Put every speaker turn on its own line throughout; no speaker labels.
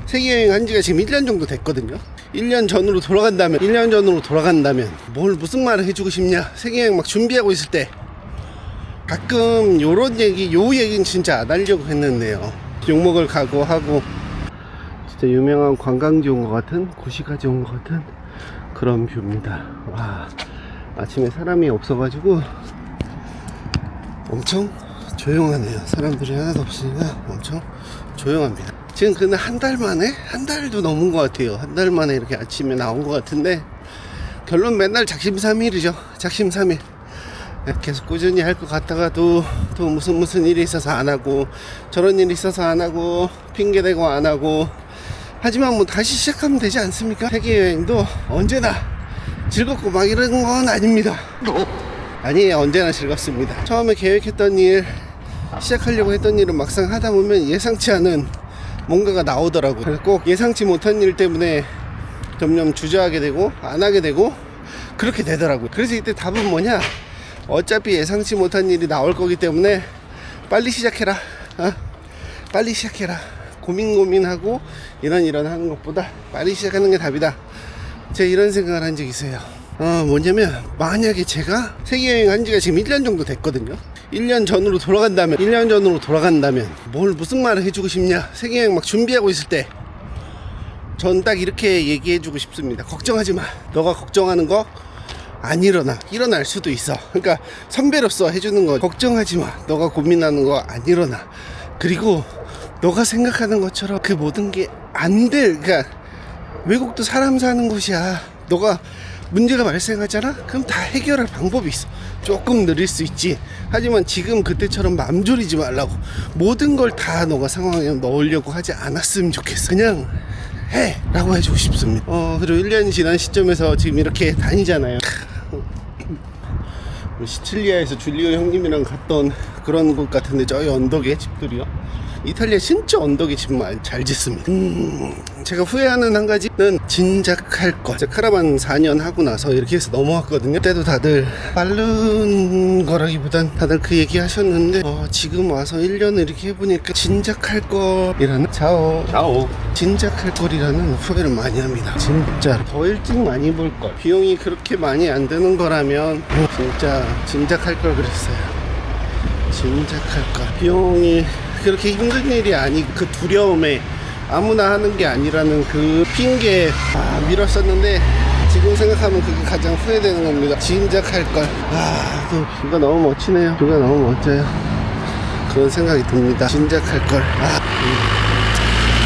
세계여행 한 지가 지금 1년 정도 됐거든요. 1년 전으로 돌아간다면 뭘 무슨 말을 해주고 싶냐, 세계여행 막 준비하고 있을 때 가끔 요런 얘기, 요 얘기는 진짜 안 하려고 했는데요. 욕먹을 각오하고 진짜 유명한 관광지 온 것 같은, 고시까지 온 것 같은 그런 뷰입니다. 와, 아침에 사람이 없어가지고 엄청 조용하네요. 사람들이 하나도 없으니까 엄청 조용합니다. 지금 근데 한 달도 넘은 것 같아요. 한 달 만에 이렇게 아침에 나온 것 같은데, 결론 맨날 작심삼일이죠. 작심삼일. 계속 꾸준히 할 것 같다가도 또 무슨 일이 있어서 안 하고, 저런 일이 있어서 안 하고, 핑계대고 안 하고. 하지만 뭐 다시 시작하면 되지 않습니까? 세계여행도 언제나 즐겁고 막 이런 건 아닙니다. 아니에요, 언제나 즐겁습니다. 처음에 계획했던 일, 시작하려고 했던 일은 막상 하다 보면 예상치 않은 뭔가가 나오더라고요. 꼭 예상치 못한 일 때문에 점점 주저하게 되고 안 하게 되고 그렇게 되더라고요. 그래서 이때 답은 뭐냐, 어차피 예상치 못한 일이 나올 거기 때문에 빨리 시작해라. 빨리 시작해라. 고민하고 이런 하는 것보다 빨리 시작하는 게 답이다. 제가 이런 생각을 한 적이 있어요. 뭐냐면, 만약에 제가 세계여행 한 지가 지금 1년 정도 됐거든요. 1년 전으로 돌아간다면 뭘 무슨 말을 해주고 싶냐, 세계여행 막 준비하고 있을 때 전 딱 이렇게 얘기해주고 싶습니다. 걱정하지 마. 너가 걱정하는 거 안 일어날 수도 있어. 그러니까 선배로서 해주는 거, 걱정하지 마. 너가 고민하는 거 안 일어나. 그리고 너가 생각하는 것처럼 그 모든 게 안 돼. 그러니까 외국도 사람 사는 곳이야. 너가 문제가 발생하잖아? 그럼 다 해결할 방법이 있어. 조금 느릴 수 있지. 하지만 지금 그때처럼 맘 졸이지 말라고. 모든 걸 다 너가 상황에 넣으려고 하지 않았으면 좋겠어. 그냥 해! 라고 해주고 싶습니다. 그리고 1년이 지난 시점에서 지금 이렇게 다니잖아요. 시칠리아에서 줄리오 형님이랑 갔던 그런 곳 같은데, 저희 언덕에 집들이요. 이탈리아 진짜 언덕에 집만 잘 짓습니다. 제가 후회하는 한 가지는 진작할 것. 제가 카라반 4년 하고 나서 이렇게 해서 넘어왔거든요. 그때도 다들 빠른 거라기보단 다들 그 얘기 하셨는데, 지금 와서 1년을 이렇게 해보니까 진작할 거이라는 진작할 거리라는 후회를 많이 합니다. 진짜 더 일찍 많이 볼 걸. 비용이 그렇게 많이 안 드는 거라면 진짜 진작할 걸 그랬어요. 진작할 걸. 비용이 그렇게 힘든 일이 아니고 그 두려움에 아무나 하는 게 아니라는 그 핑계에 밀었었는데, 지금 생각하면 그게 가장 후회되는 겁니다. 진작할 걸. 또 뷰가 너무 멋지네요. 뷰가 너무 멋져요. 그런 생각이 듭니다. 진작할 걸.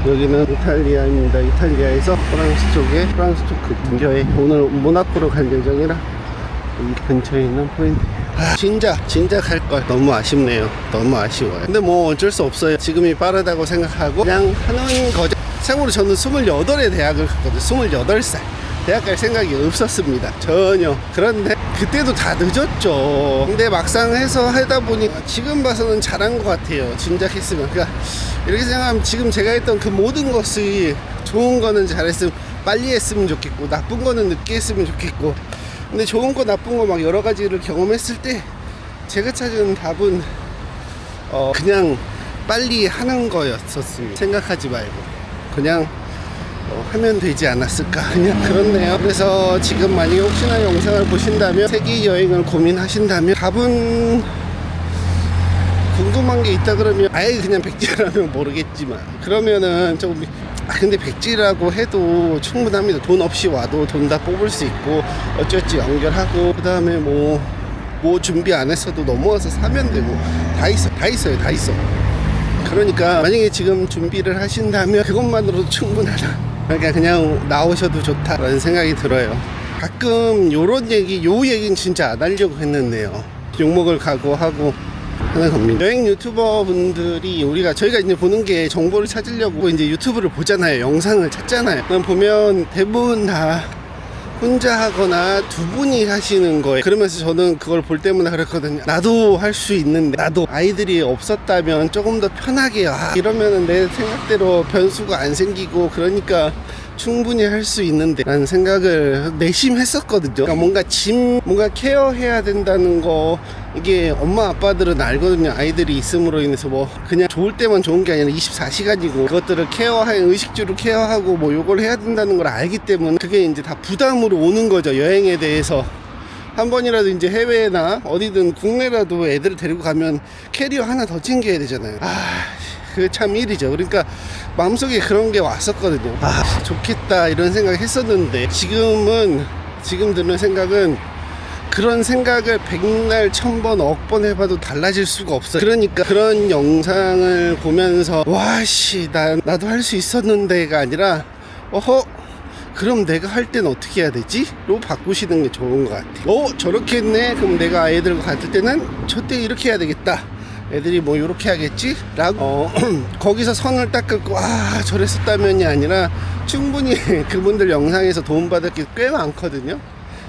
여기는 이탈리아입니다. 이탈리아에서 프랑스 쪽 근처에 오늘 모나코로 갈 예정이라 이 근처에 있는 포인트. 진작 할 걸. 너무 아쉽네요. 너무 아쉬워요. 근데 뭐 어쩔 수 없어요. 지금이 빠르다고 생각하고 그냥 하는 거죠. 참고로 저는 28에 대학을 갔거든요. 28살. 대학 갈 생각이 없었습니다. 전혀. 그런데 그때도 다 늦었죠. 근데 막상 해서 하다 보니 지금 봐서는 잘한 것 같아요. 진작했으면. 그러니까 이렇게 생각하면 지금 제가 했던 그 모든 것이, 좋은 거는 잘했으면 빨리 했으면 좋겠고, 나쁜 거는 늦게 했으면 좋겠고, 근데 좋은 거 나쁜 거 막 여러 가지를 경험했을 때 제가 찾은 답은 그냥 빨리 하는 거였었습니다. 생각하지 말고 그냥 하면 되지 않았을까. 그냥 그렇네요. 그래서 지금 만약에 혹시나 영상을 보신다면, 세계 여행을 고민하신다면, 답은 궁금한 게 있다 그러면 아예 그냥 백지라면 모르겠지만, 그러면은 조금 근데 백지라고 해도 충분합니다. 돈 없이 와도 돈 다 뽑을 수 있고, 어쩌지 연결하고, 그 다음에 뭐 준비 안 했어도 넘어와서 사면 되고, 다 있어. 그러니까 만약에 지금 준비를 하신다면 그것만으로도 충분하다. 그러니까 그냥 나오셔도 좋다라는 생각이 들어요. 가끔 요런 얘기, 요 얘기는 진짜 안 하려고 했는데요. 욕먹을 각오하고 하는 겁니다. 여행 유튜버 분들이, 저희가 이제 보는 게 정보를 찾으려고 이제 유튜브를 보잖아요. 영상을 찾잖아요. 그럼 보면 대부분 다 혼자 하거나 두 분이 하시는 거예요. 그러면서 저는 그걸 볼 때마다 그랬거든요. 나도 할 수 있는데, 나도 아이들이 없었다면 조금 더 편하게, 이러면은 내 생각대로 변수가 안 생기고, 그러니까 충분히 할 수 있는데 라는 생각을 내심 했었거든요. 그러니까 뭔가 케어해야 된다는 거, 이게 엄마 아빠들은 알거든요. 아이들이 있음으로 인해서 뭐 그냥 좋을 때만 좋은 게 아니라 24시간이고 그것들을 의식주를 케어하고 뭐 요걸 해야 된다는 걸 알기 때문에 그게 이제 다 부담으로 오는 거죠. 여행에 대해서 한 번이라도 이제 해외나 어디든 국내라도 애들을 데리고 가면 캐리어 하나 더 챙겨야 되잖아요. 그게 참 일이죠. 그러니까 마음속에 그런 게 왔었거든요. 좋겠다 이런 생각 했었는데 지금 드는 생각은 그런 생각을 100날 1000번 억번 해봐도 달라질 수가 없어요. 그러니까 그런 영상을 보면서 와씨 나도 할 수 있었는데가 아니라 그럼 내가 할 때는 어떻게 해야 되지? 로 바꾸시는 게 좋은 것 같아요. 저렇게 했네? 그럼 내가 아이들과 갔을 때는 저때 이렇게 해야 되겠다. 애들이 뭐 이렇게 하겠지? 라고 거기서 선을 딱 긋고 저랬었다면이 아니라 충분히 그분들 영상에서 도움받을 게 꽤 많거든요.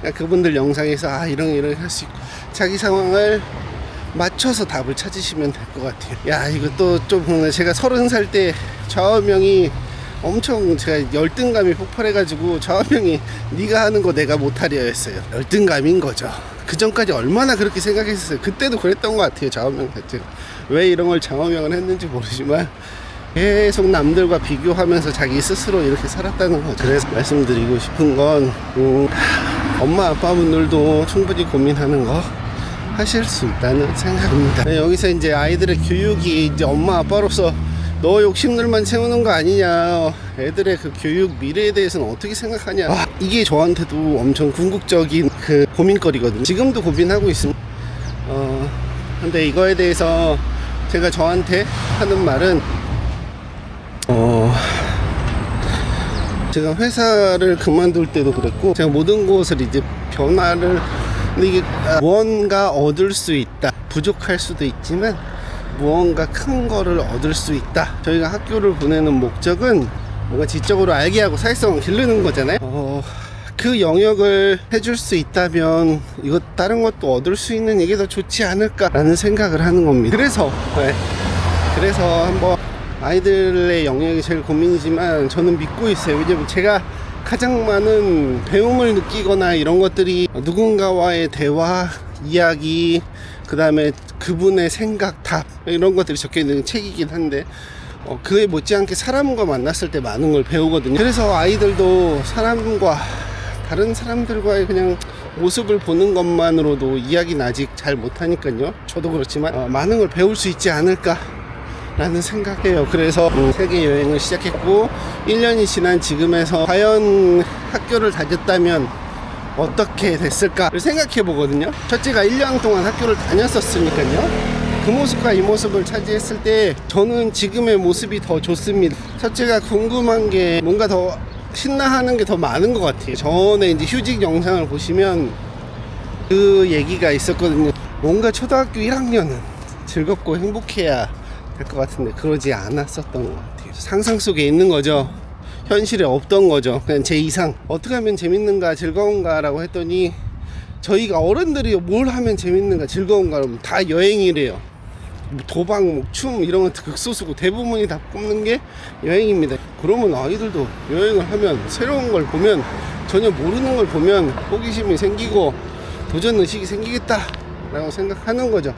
그러니까 그분들 영상에서 이런 할 수 있고 자기 상황을 맞춰서 답을 찾으시면 될 것 같아요. 이거 좀 제가 30살 때 좌우명이 엄청 제가 열등감이 폭발해가지고 좌우명이 네가 하는 거 내가 못하려 했어요. 열등감인 거죠. 그 전까지 얼마나 그렇게 생각했었어요. 그때도 그랬던 것 같아요. 좌우명 자체가 왜 이런 걸 좌우명을 했는지 모르지만 계속 남들과 비교하면서 자기 스스로 이렇게 살았다는 거죠. 그래서 말씀드리고 싶은 건 엄마 아빠분들도 충분히 고민하는 거 하실 수 있다는 생각입니다. 여기서 이제 아이들의 교육이 이제 엄마 아빠로서 너 욕심들만 채우는 거 아니냐, 애들의 그 교육 미래에 대해서는 어떻게 생각하냐, 이게 저한테도 엄청 궁극적인 그 고민거리거든요. 지금도 고민하고 있습니다. 근데 이거에 대해서 제가 저한테 하는 말은 제가 회사를 그만둘 때도 그랬고 제가 모든 곳을 이제 변화를, 근데 이게 무언가 얻을 수 있다, 부족할 수도 있지만 무언가 큰 거를 얻을 수 있다. 저희가 학교를 보내는 목적은 뭔가 지적으로 알게 하고 사회성을 기르는 거잖아요. 그 영역을 해줄 수 있다면 이거 다른 것도 얻을 수 있는 이게 더 좋지 않을까라는 생각을 하는 겁니다. 그래서 한번 아이들의 영역이 제일 고민이지만 저는 믿고 있어요. 왜냐면 제가 가장 많은 배움을 느끼거나 이런 것들이 누군가와의 대화, 이야기, 그 다음에 그분의 생각, 답, 이런 것들이 적혀있는 책이긴 한데 그에 못지않게 사람과 만났을 때 많은 걸 배우거든요. 그래서 아이들도 다른 사람들과의 그냥 모습을 보는 것만으로도 이야기는 아직 잘 못하니까요. 저도 그렇지만 많은 걸 배울 수 있지 않을까 라는 생각해요. 그래서 세계 여행을 시작했고 1년이 지난 지금에서 과연 학교를 다녔다면 어떻게 됐을까를 생각해 보거든요. 첫째가 1년 동안 학교를 다녔었으니까요. 그 모습과 이 모습을 차지했을 때 저는 지금의 모습이 더 좋습니다. 첫째가 궁금한 게 뭔가 더 신나하는 게 더 많은 것 같아요. 전에 이제 휴직 영상을 보시면 그 얘기가 있었거든요. 뭔가 초등학교 1학년은 즐겁고 행복해야 될 것 같은데 그러지 않았었던 것 같아요. 상상 속에 있는 거죠. 현실에 없던 거죠. 그냥 제 이상 어떻게 하면 재밌는가, 즐거운가 라고 했더니 저희가 어른들이 뭘 하면 재밌는가, 즐거운가 그러면 다 여행이래요. 도박, 춤 이런 건 극소수고 대부분이 다 꼽는 게 여행입니다. 그러면 아이들도 여행을 하면 새로운 걸 보면, 전혀 모르는 걸 보면 호기심이 생기고 도전의식이 생기겠다 라고 생각하는 거죠.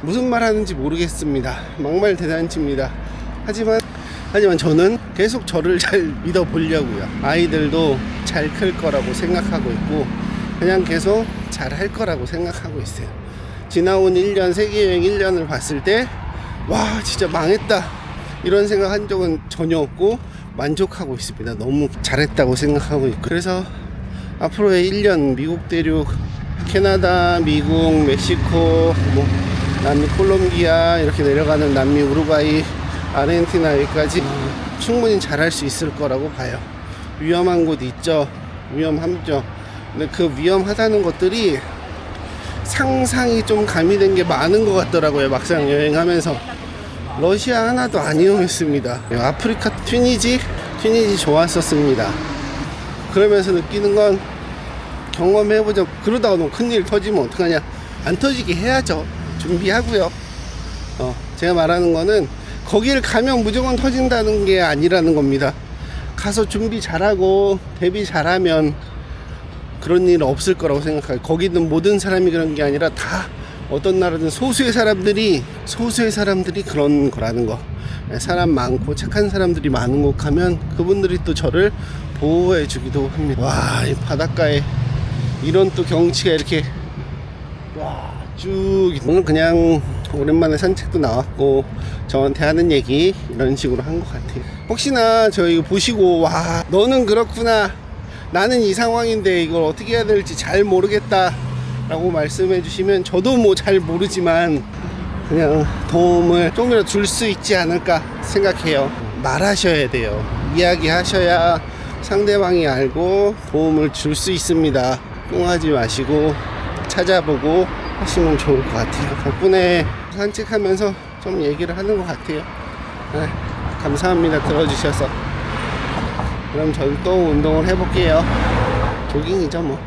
무슨 말 하는지 모르겠습니다. 막말 대잔치입니다. 하지만 저는 계속 저를 잘 믿어보려고요. 아이들도 잘 클 거라고 생각하고 있고 그냥 계속 잘 할 거라고 생각하고 있어요. 지나온 1년, 세계여행 1년을 봤을 때 와 진짜 망했다 이런 생각 한 적은 전혀 없고 만족하고 있습니다. 너무 잘했다고 생각하고 있고, 그래서 앞으로의 1년 미국 대륙, 캐나다, 미국, 멕시코, 남미 콜롬비아 이렇게 내려가는 남미 우루과이, 아르헨티나 여기까지 충분히 잘할 수 있을 거라고 봐요. 위험한 곳 있죠. 위험하죠. 근데 그 위험하다는 것들이 상상이 좀 가미된 게 많은 것 같더라고요. 막상 여행하면서 러시아 하나도 안 위험했습니다. 아프리카 튀니지 좋았었습니다. 그러면서 느끼는 건 경험해보자. 그러다가 너무 큰일 터지면 어떡하냐. 안 터지게 해야죠. 준비하고요. 제가 말하는 거는 거기를 가면 무조건 터진다는 게 아니라는 겁니다. 가서 준비 잘하고 대비 잘하면 그런 일 없을 거라고 생각해요. 거기는 모든 사람이 그런 게 아니라 다 어떤 나라든 소수의 사람들이 그런 거라는 거. 사람 많고 착한 사람들이 많은 곳 가면 그분들이 또 저를 보호해 주기도 합니다. 와, 이 바닷가에 이런 또 경치가 이렇게 쭉. 오늘 그냥 오랜만에 산책도 나왔고 저한테 하는 얘기 이런 식으로 한 것 같아요. 혹시나 저 이거 보시고 와, 너는 그렇구나, 나는 이 상황인데 이걸 어떻게 해야 될지 잘 모르겠다 라고 말씀해 주시면 저도 뭐 잘 모르지만 그냥 도움을 조금이라도 줄 수 있지 않을까 생각해요. 말하셔야 돼요. 이야기하셔야 상대방이 알고 도움을 줄 수 있습니다. 꿍하지 마시고 찾아보고 하시면 좋을 것 같아요. 덕분에 산책하면서 좀 얘기를 하는 것 같아요. 네, 감사합니다. 들어주셔서. 그럼 저도 또 운동을 해볼게요. 조깅이죠 뭐.